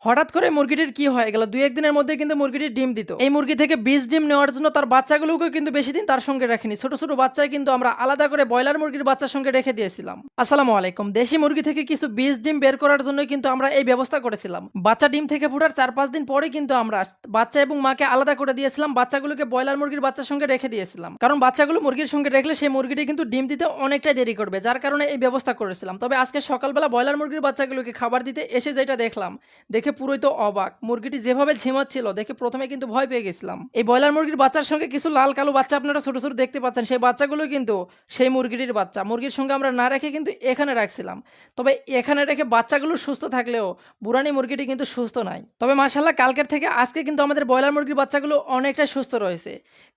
হঠাৎ করে মুরগিটির কি হয়ে গেল, ২-১ দিনের মধ্যে কিন্তু মুরগিটি ডিম দিত। এই মুরগি থেকে ২০ ডিম নেওয়ার জন্য তার বাচ্চাগুলোকে কিন্তু বেশি দিন তার সঙ্গে রাখিনি। ছোট ছোট বাচ্চায় কিন্তু আমরা আলাদা করে ব্রয়লার মুরগির বাচ্চার সঙ্গে রেখে দিয়েছিলাম। আসসালামু আলাইকুম। দেশি মুরগি থেকে কিছু ২০ ডিম বের করার জন্য কিন্তু আমরা এই ব্যবস্থা করেছিলাম। বাচ্চা ডিম থেকে ফুটার ৪-৫ দিন পরে কিন্তু আমরা বাচ্চা এবং মাকে আলাদা করে দিয়েছিলাম। বাচ্চাগুলোকে ব্রয়লার মুরগির বাচ্চার সঙ্গে রেখে দিয়েছিলাম, কারণ বাচ্চাগুলো মুরগির সঙ্গে রাখলে সেই মুরগিটি কিন্তু ডিম দিতে অনেকটাই দেরি করবে, যার কারণে এই ব্যবস্থা করেছিলাম। তবে আজকে সকালবেলা ব্রয়লার মুরগির বাচ্চাগুলোকে খাবার দিতে এসে যেটা দেখলাম, দেখে পুরোই তো অবাক। মুরগিটি যেভাবে ঝিমাচ্ছিল দেখে প্রথমে কিন্তু ভয় পেয়ে গেছিলাম। এই ব্রয়লার মুরগির বাচ্চার সঙ্গে কিছু লাল কালো বাচ্চা আপনারা ছোট ছোট দেখতে পাচ্ছেন, সেই বাচ্চাগুলো কিন্তু সেই মুরগিটির বাচ্চা। মুরগির সঙ্গে আমরা না রেখে কিন্তু এখানে রাখছিলাম। তবে এখানে রেখে বাচ্চাগুলো সুস্থ থাকলেও বুড়ানি মুরগিটি কিন্তু সুস্থ নাই। তবে মাশাআল্লাহ কালকের থেকে আজকে কিন্তু আমাদের ব্রয়লার মুরগির বাচ্চাগুলো অনেকটাই সুস্থ রয়েছে।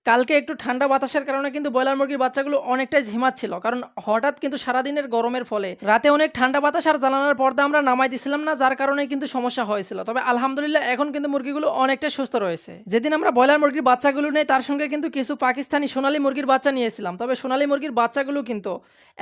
কালকে একটু ঠান্ডা বাতাসের কারণে কিন্তু ব্রয়লার মুরগির বাচ্চাগুলো অনেকটাই ঝিমাচ্ছিল, কারণ হঠাৎ কিন্তু সারাদিনের গরমের ফলে রাতে অনেক ঠান্ডা বাতাস আর জানালার পর্দা আমরা নামাই দিছিলাম না, যার কারণে কিন্তু সমস্যা হয়েছিল। তবে আলহামদুলিল্লাহ এখন কিন্তু মুরগিগুলো অনেকটা সুস্থ রয়েছে। যেদিন আমরা ব্রয়লার মুরগির বাচ্চাগুলো নেই তার সঙ্গে কিন্তু কিছু পাকিস্তানি সোনালী মুরগির বাচ্চা নিয়েছিলাম। তবে সোনালী মুরগির বাচ্চাগুলো কিন্তু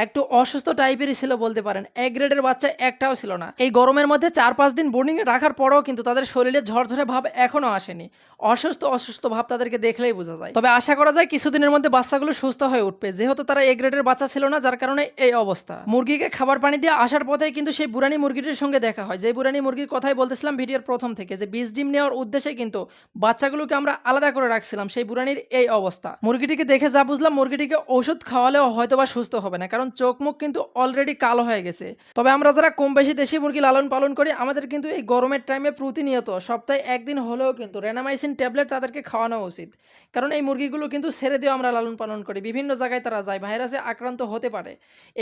একটু অসুস্থ টাইপেরই ছিল বলতে পারেন। এ গ্রেডের বাচ্চা একটাও ছিল না। এই গরমের মধ্যে ৪-৫ দিন বোর্ডিংয়ে রাখার পরেও কিন্তু তাদের শরীরে ঝরঝরে ভাব এখনো আসেনি। অসুস্থ ভাব তাদেরকে দেখলেই বোঝা যায়। তবে আশা করা যায় কিছুদিনের মধ্যে বাচ্চাগুলো সুস্থ হয়ে উঠবে, যেহেতু তারা এ গ্রেডের বাচ্চা ছিল না, যার কারণে এই অবস্থা। মুরগিকে খাবার পানি দিয়ে আসার পথে কিন্তু সেই বুড়ানি মুরগিটির সঙ্গে দেখা হয়, যে বুড়ানি মুরগির কথাই বলতেছিলাম ভিডিওর প্রথম থেকে, যে ২০ ডিম নেওয়ার উদ্দেশ্যে কিন্তু বাচ্চাগুলোকে আমরা আলাদা করে রাখছিলাম। সেই বুড়ানির এই অবস্থা। মুরগিটিকে দেখে যা বুঝলাম, মুরগিটিকে ওষুধ খাওয়ালেও হয়তোবা সুস্থ হবে না, কারণ চোখ মুখ কিন্তু অলরেডি কালো হয়ে গেছে। তবে আমরা যারা কম বেশি দেশি মুরগি লালন পালন করি, আমাদের কিন্তু এই গরমের টাইমে প্রতিনিয়ত সপ্তাহে একদিন হলেও কিন্তু রেনামাইসিন ট্যাবলেট তাদেরকে খাওয়ানো উচিত, কারণ এই মুরগিগুলো কিন্তু ছেড়ে দিয়েও আমরা লালন পালন করি। বিভিন্ন জায়গায় তারা যায়, ভাইরাসে আক্রান্ত হতে পারে।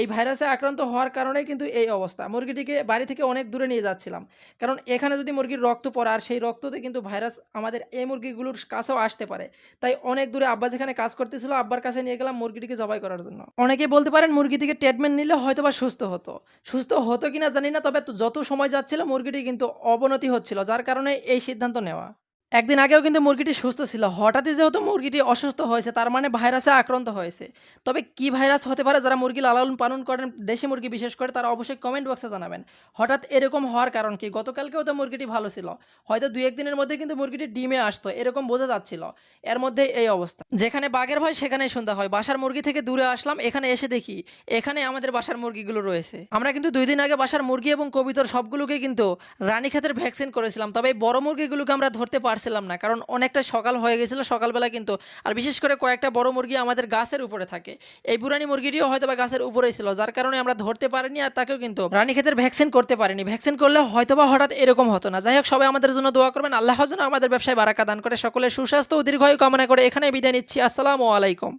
এই ভাইরাসে আক্রান্ত হওয়ার কারণেই কিন্তু এই অবস্থা। মুরগিটিকে বাড়ি থেকে অনেক দূরে নিয়ে যাচ্ছিলাম, কারণ এখানে যদি মুরগির রক্ত পড়ে আর সেই রক্ততে কিন্তু ভাইরাস আমাদের এই মুরগিগুলোর কাছেও আসতে পারে। তাই অনেক দূরে আব্বা যেখানে কাজ করতেছিল, আব্বার কাছে নিয়ে গেলাম মুরগিটিকে জবাই করার জন্য। অনেকে বলতে পারেন মুরগিটিকে ট্রিটমেন্ট নিলে হয়তোবা সুস্থ হতো কিনা জানি না, তবে যত সময় যাচ্ছিল মুরগিটি কিন্তু অবনতি হচ্ছিল, যার কারণে এই সিদ্ধান্ত নেওয়া। একদিন আগেও কিন্তু মুরগিটি সুস্থ ছিল, হঠাৎই যেহেতু মুরগিটি অসুস্থ হয়েছে, তার মানে ভাইরাসে আক্রান্ত হয়েছে। তবে কি ভাইরাস হতে পারে, যারা মুরগি লালন পালন করেন দেশি মুরগি বিশেষ করে, তারা অবশ্যই কমেন্ট বক্সে জানাবেন হঠাৎ এরকম হওয়ার কারণ কি। গতকালকেও তো মুরগিটি ভালো ছিল, হয়তো ২-১ দিনের মধ্যে কিন্তু মুরগিটি ডিমে আসতো, এরকম বোঝা যাচ্ছিল। এর মধ্যে এই অবস্থা। যেখানে বাঘের ভয় সেখানেই সন্ধ্যা হয়। বাসার মুরগি থেকে দূরে আসলাম, এখানে এসে দেখি এখানে আমাদের বাসার মুরগিগুলো রয়েছে। আমরা কিন্তু ২ দিন আগে বাসার মুরগি এবং কবিতর সবগুলোকে কিন্তু রানীক্ষেতের ভ্যাকসিন করেছিলাম। তবে এই বড় মুরগিগুলোকে আমরা ধরতে পারছিলাম না, কারণ অনেকটা সকাল হয়ে গেছিল। সকালবেলা কিন্তু আর বিশেষ করে কয়েকটা বড় মুরগি আমাদের গাছের উপরে থাকে। এই বুড়ানি মুরগিটিও হয়তো বা গাছের উপরেই ছিল, যার কারণে আমরা ধরতে পারিনি আর তাকেও কিন্তু রানীক্ষেতের ভ্যাকসিন করতে পারিনি। ভ্যাকসিন করলে হয়তোবা হঠাৎ এরকম হতো না। যাই হোক, সবাই আমাদের জন্য দোয়া করবেন, আল্লাহ যেন আমাদের ব্যবসায় বারাকা দান করে। সকলের সুস্বাস্থ্য ও দীর্ঘায়ু কামনা করে এখানে বিদায় নিচ্ছি। আসসালামু আলাইকুম।